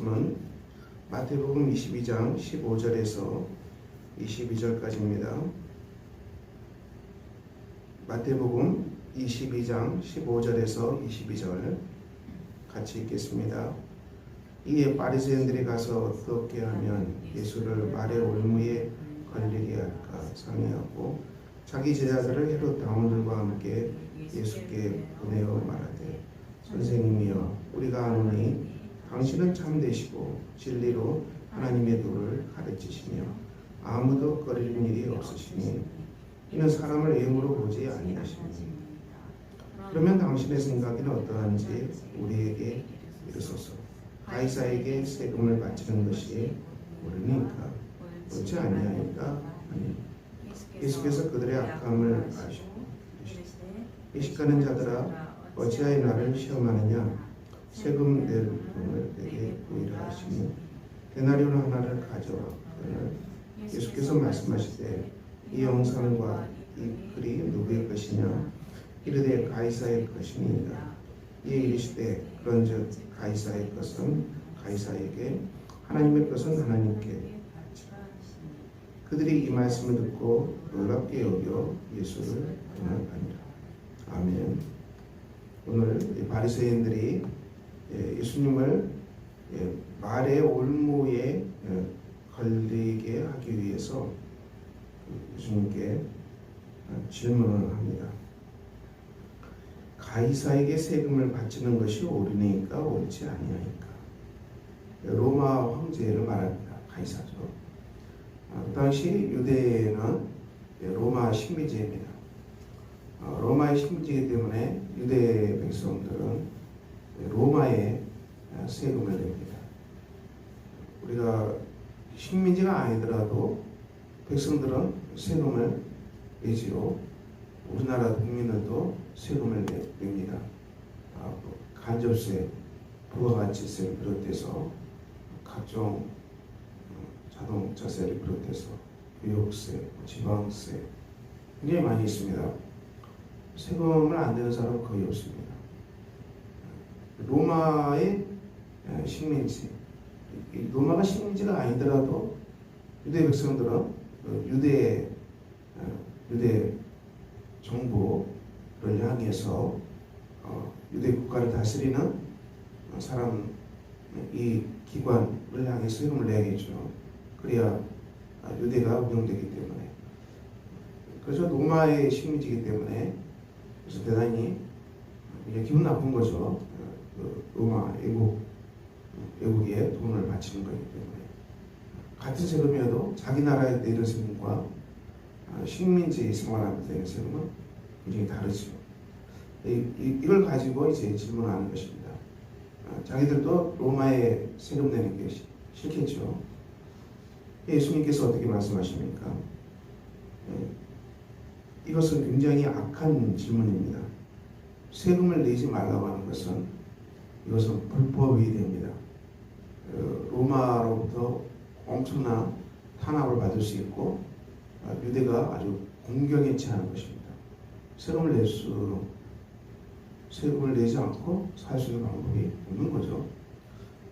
은 마태복음 22장 15절에서 22절까지입니다. 마태복음 22장 15절에서 22절 같이 읽겠습니다. 이에 바리새인들이 가서 어떻게 하면 예수를 말의 올무에 걸리게 할까 상의하고 자기 제자들을 헤롯 당원들과 함께 예수께 보내어 말하되, 선생님이여, 우리가 아노니 당신은 참되시고 진리로 하나님의 도를 가르치시며 아무도 꺼리는 일이 없으시니 이는 사람을 외모로 보지 아니하시니, 그러면 당신의 생각에는 어떠한지 우리에게 이르소서. 가이사에게 세금을 바치는 것이 옳으니까 옳지 아니하니까 아니. 예수께서 그들의 악함을 아시고 의식하는 자들아, 어찌하여 나를 시험하느냐. 세금 낼 돈을 내게 보이라 하시니 데나리온 하나를 가져와. 예수께서 말씀하시되, 이 영상과 이 글이 누구의 것이냐. 이르되 가이사의 것이니이다. 이에 이르시되, 그런즉 가이사의 것은 가이사에게, 하나님의 것은 하나님께 바치라. 그들이 이 말씀을 듣고 놀랍게 여겨 예수를 떠나가니라. 아멘. 오늘 바리새인들이 예수님을 말의 올무에 걸리게 하기 위해서 예수님께 질문을 합니다. 가이사에게 세금을 바치는 것이 옳으니까 옳지 아니하니까. 로마 황제를 말합니다. 가이사죠. 그 당시 유대는 로마 식민지입니다. 로마의 식민지이기 때문에 유대 백성들은 로마에 세금을 냅니다. 우리가 식민지가 아니더라도 백성들은 세금을 내지요. 우리나라 국민들도 세금을 냅니다. 간접세, 부가가치세를 비롯해서 각종 자동차세를 비롯해서 교육세, 지방세 굉장히 많이 있습니다. 세금을 안 내는 사람은 거의 없습니다. 로마의 식민지, 로마가 식민지가 아니더라도 유대 백성들은 유대 정부를 향해서 유대 국가를 다스리는 사람, 이 기관을 향해 세금을 내야겠죠. 그래야 유대가 운영되기 때문에. 그래서 로마의 식민지이기 때문에 그래서 대단히 기분 나쁜 거죠. 로마 애국에 돈을 바치는 거기 때문에. 같은 세금이어도 자기 나라에 내는 세금과 식민지 생활할 때 세금은 굉장히 다르죠. 이걸 가지고 이제 질문하는 것입니다. 자기들도 로마에 세금 내는 게 싫겠죠. 예수님께서 어떻게 말씀하십니까? 이것은 굉장히 악한 질문입니다. 세금을 내지 말라고 하는 것은, 이것은 불법이 됩니다. 로마로부터 엄청난 탄압을 받을 수 있고 유대가 아주 공경에 처하는 것입니다. 세금을 내지 않고 살 수 있는 방법이 없는 거죠.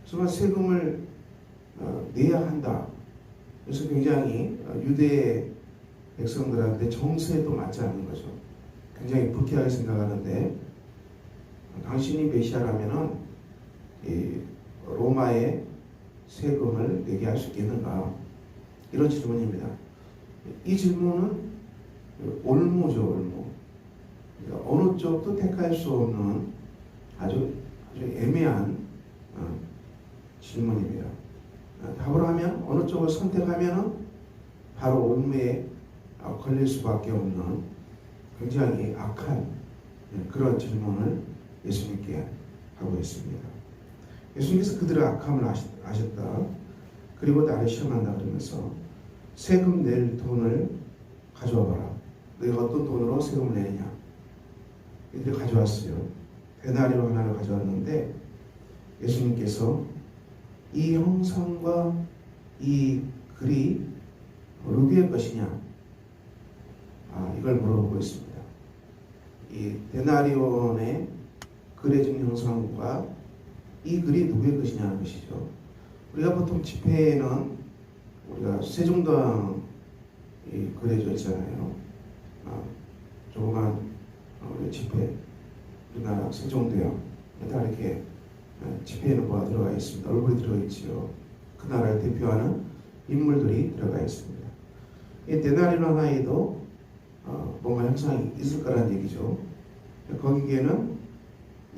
그래서 세금을 내야 한다. 그래서 굉장히 유대 백성들한테 정서에도 맞지 않는 거죠. 굉장히 불쾌하게 생각하는데, 당신이 메시아라면은 로마에 세금을 내게 할 수 있겠는가? 이런 질문입니다. 이 질문은 올무죠, 올무. 그러니까 어느 쪽도 택할 수 없는 아주 애매한 질문입니다. 답을 하면, 어느 쪽을 선택하면은 바로 올무에 걸릴 수밖에 없는 굉장히 악한 그런 질문을 예수님께 하고 있습니다. 예수님께서 그들의 악함을 아셨다. 그리고 나를 시험한다 그러면서, 세금 낼 돈을 가져와 봐라. 너희가 어떤 돈으로 세금을 내느냐. 이들이 가져왔어요. 데나리온 하나를 가져왔는데, 예수님께서 이 형상과 이 글이 누구의 것이냐, 이걸 물어보고 있습니다. 이 데나리온의 그려진 형상과 이 글이 누구의 것이냐는 것이죠. 우리가 보통 지폐에는 우리가 세종대왕이 그려져 있잖아요. 조그만 우리 지폐, 우리나라 세종대왕에다 이렇게 지폐에는 뭐가 들어가 있습니다. 얼굴이 들어가 있지요. 그 나라를 대표하는 인물들이 들어가 있습니다. 이 데나리온 하나에도 뭔가 형상이 있을 거란 얘기죠. 거기에는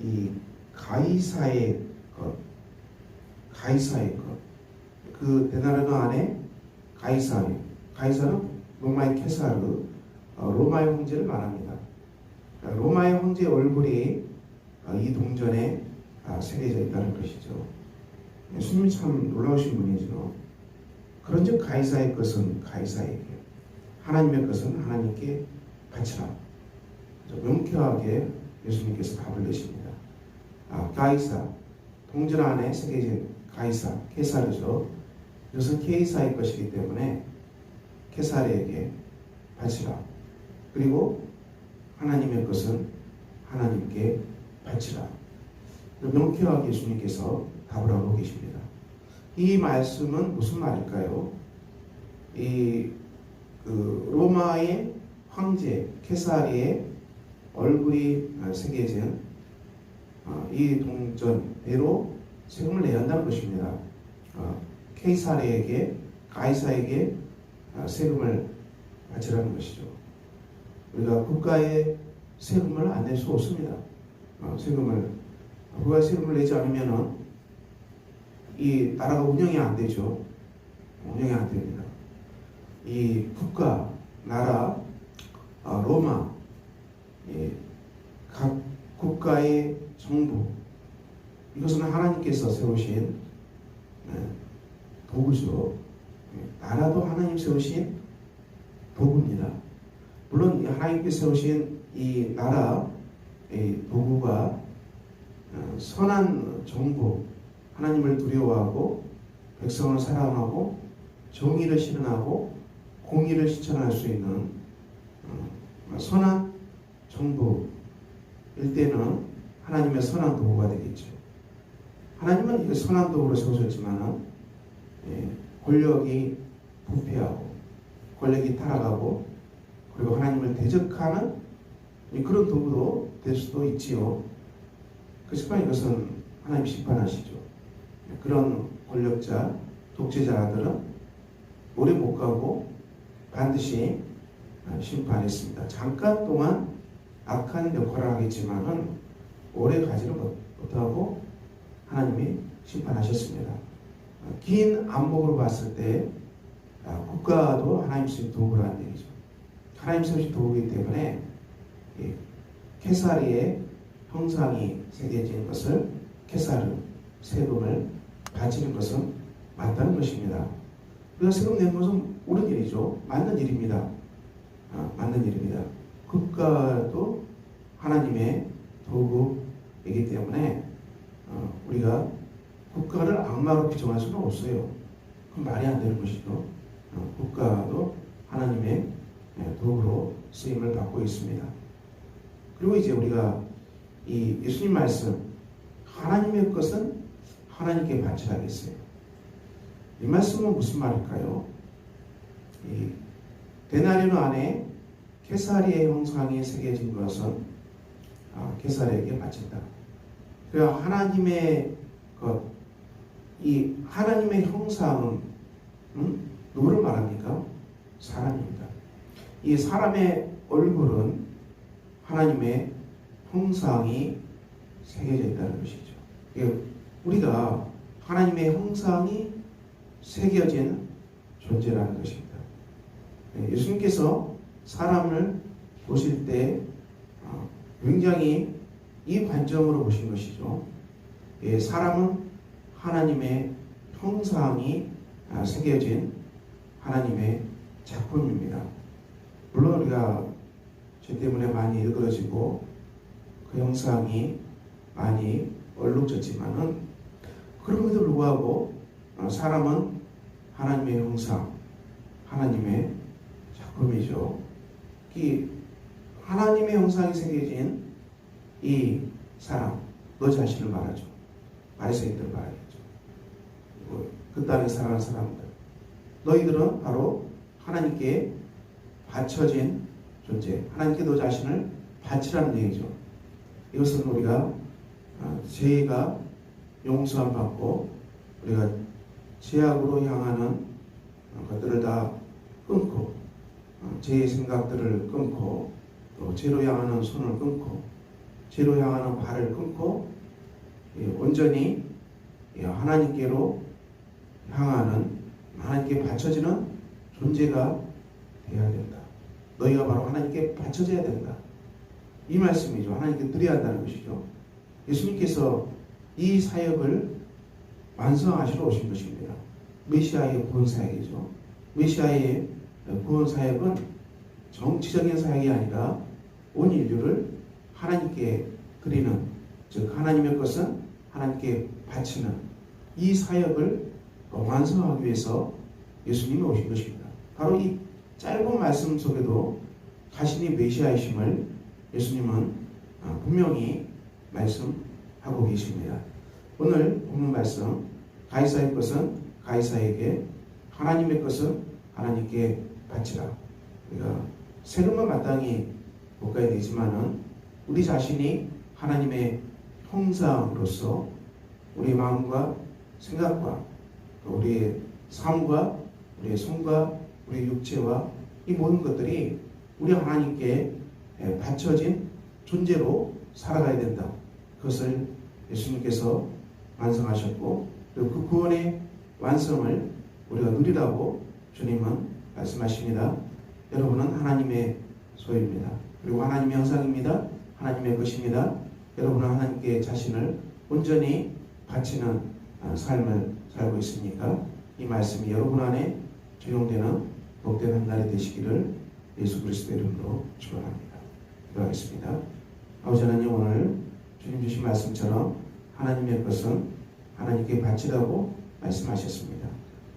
이 가이사의 것, 그 데나리온 안에 가이사는 로마의 케사르, 로마의 황제를 말합니다. 로마의 황제의 얼굴이 이 동전에 새겨져 있다는 것이죠. 예수님이 참 놀라우신 분이죠. 그런즉 가이사의 것은 가이사에게, 하나님의 것은 하나님께 바치라. 명쾌하게 예수님께서 답을 내십니다. 가이사, 동전 안에 새겨진 가이사, 케사르죠. 이것은 케이사의 것이기 때문에 케사르에게 바치라. 그리고 하나님의 것은 하나님께 바치라. 명쾌하게 예수님께서 답을 하고 계십니다. 이 말씀은 무슨 말일까요? 로마의 황제 케사리의 얼굴이 새겨진 이 동전대로 세금을 내야 한다는 것입니다. 케이사르에게, 가이사에게 세금을 바치라는 것이죠. 우리가 국가에 세금을 안 낼 수 없습니다. 국가에 세금을 내지 않으면은 이 나라가 운영이 안 되죠. 운영이 안 됩니다. 이 국가, 나라, 로마, 각 국가의 정부, 이것은 하나님께서 세우신 도구죠. 나라도 하나님 세우신 도구입니다. 물론 하나님께서 세우신 이 나라, 도구가 선한 정부, 하나님을 두려워하고 백성을 사랑하고 정의를 실현하고 공의를 실천할 수 있는 선한 정부일 때는 하나님의 선한 도구가 되겠죠. 하나님은 이 선한 도구로 세우셨지만 권력이 부패하고 권력이 타락하고 그리고 하나님을 대적하는 그런 도구도 될 수도 있지요. 그렇지만 이것은 하나님 심판하시죠. 그런 권력자, 독재자들은 오래 못 가고 반드시 심판했습니다. 잠깐 동안 악한 역할을 하겠지만은 오래 가지를 못하고 하나님이 심판하셨습니다. 긴 안목으로 봤을 때 국가도 하나님 쓰신 도구라는 얘기죠. 하나님 쓰신 도구이기 때문에 케사리의 형상이 새겨진 것을 케사르 세금을 바치는 것은 맞다는 것입니다. 우리가 세금 내는 것은 옳은 일이죠. 맞는 일입니다. 맞는 일입니다. 국가도 하나님의 도구이기 때문에 우리가 국가를 악마로 규정할 수는 없어요. 그건 말이 안 되는 것이죠. 국가도 하나님의 도구로 쓰임을 받고 있습니다. 그리고 이제 우리가 이 예수님 말씀, 하나님의 것은 하나님께 바치라겠어요. 이 말씀은 무슨 말일까요? 이 데나리온 안에 케사리의 형상이 새겨진 것은 케사리에게 바친다. 그래야 하나님의 것, 이 하나님의 형상은 누구를 말합니까? 사람입니다. 이 사람의 얼굴은 하나님의 형상이 새겨져 있다는 것이죠. 우리가 하나님의 형상이 새겨진 존재라는 것입니다. 예수님께서 사람을 보실 때 굉장히 이 관점으로 보신 것이죠. 사람은 하나님의 형상이 새겨진 하나님의 작품입니다. 물론 우리가 죄 때문에 많이 일그러지고 그 형상이 많이 얼룩졌지만은 그럼에도 불구하고 사람은 하나님의 형상, 하나님의 작품이죠. 이 하나님의 형상이 새겨진 이 사람, 너 자신을 말하죠. 바리새인들 말하겠죠. 그 땅에 살아가는 사람들. 너희들은 바로 하나님께 바쳐진 존재. 하나님께 너 자신을 바치라는 얘기죠. 이것은 우리가 죄가 용서함 받고 우리가 죄악으로 향하는 것들을 다 끊고 죄의 생각들을 끊고 또 죄로 향하는 손을 끊고 죄로 향하는 발을 끊고 온전히 하나님께로 향하는 하나님께 바쳐지는 존재가 되어야 된다. 너희가 바로 하나님께 바쳐져야 된다. 이 말씀이죠. 하나님께 드려야 한다는 것이죠. 예수님께서 이 사역을 완성하시러 오신 것입니다. 메시아의 구원 사역이죠. 메시아의 구원 사역은 정치적인 사역이 아니라 온 인류를 하나님께 드리는, 즉 하나님의 것은 하나님께 바치는 이 사역을 완성하기 위해서 예수님이 오신 것입니다. 바로 이 짧은 말씀 속에도 자신이 메시아이심을 예수님은 분명히 말씀하고 계십니다. 오늘 본문 말씀, 가이사의 것은 가이사에게, 하나님의 것은 하나님께 바치라. 우리가 세금은 마땅히 볶아야 되지만은 우리 자신이 하나님의 형상으로서 우리 마음과 생각과 우리의 삶과 우리의 손과 우리의 육체와 이 모든 것들이 우리 하나님께 바쳐진 존재로 살아가야 된다. 그것을 예수님께서 완성하셨고 그리고 그 구원의 완성을 우리가 누리라고 주님은 말씀하십니다. 여러분은 하나님의 소유입니다. 그리고 하나님의 형상입니다. 하나님의 것입니다. 여러분은 하나님께 자신을 온전히 바치는 삶을 살고 있습니까? 이 말씀이 여러분 안에 적용되는 복된 한 날이 되시기를 예수 그리스도의 이름으로 축원합니다. 기도하겠습니다. 아버지 하나님, 오늘 주님 주신 말씀처럼 하나님의 것은 하나님께 바치라고 말씀하셨습니다.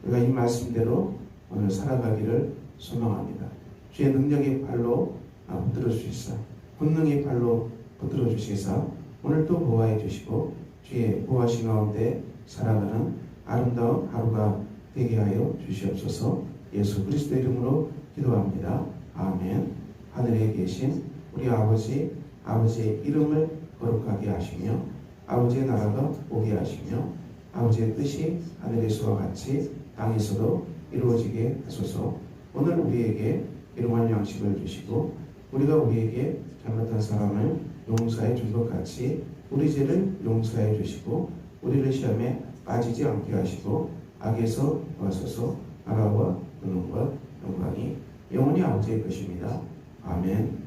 우리가 이 말씀대로 오늘 살아가기를 소망합니다. 주의 능력의 발로 붙들어 주시사, 권능의 발로 붙들어 주시사 오늘 또 보호해 주시고 주의 보호하신 가운데 살아가는 아름다운 하루가 되게 하여 주시옵소서. 예수 그리스도 이름으로 기도합니다. 아멘. 하늘에 계신 우리 아버지, 아버지의 이름을 거룩하게 하시며 아버지의 나라가 오게 하시며 아버지의 뜻이 하늘에서와 같이 땅에서도 이루어지게 하소서. 오늘 우리에게 일용할 양식을 주시고 우리가 우리에게 잘못한 사람을 용서해 준 것 같이 우리 죄를 용서해 주시고 우리를 시험에 빠지지 않게 하시고 악에서 도와소서. 나라와 권능과 영광이 영원히 아버지의 것입니다. 아멘.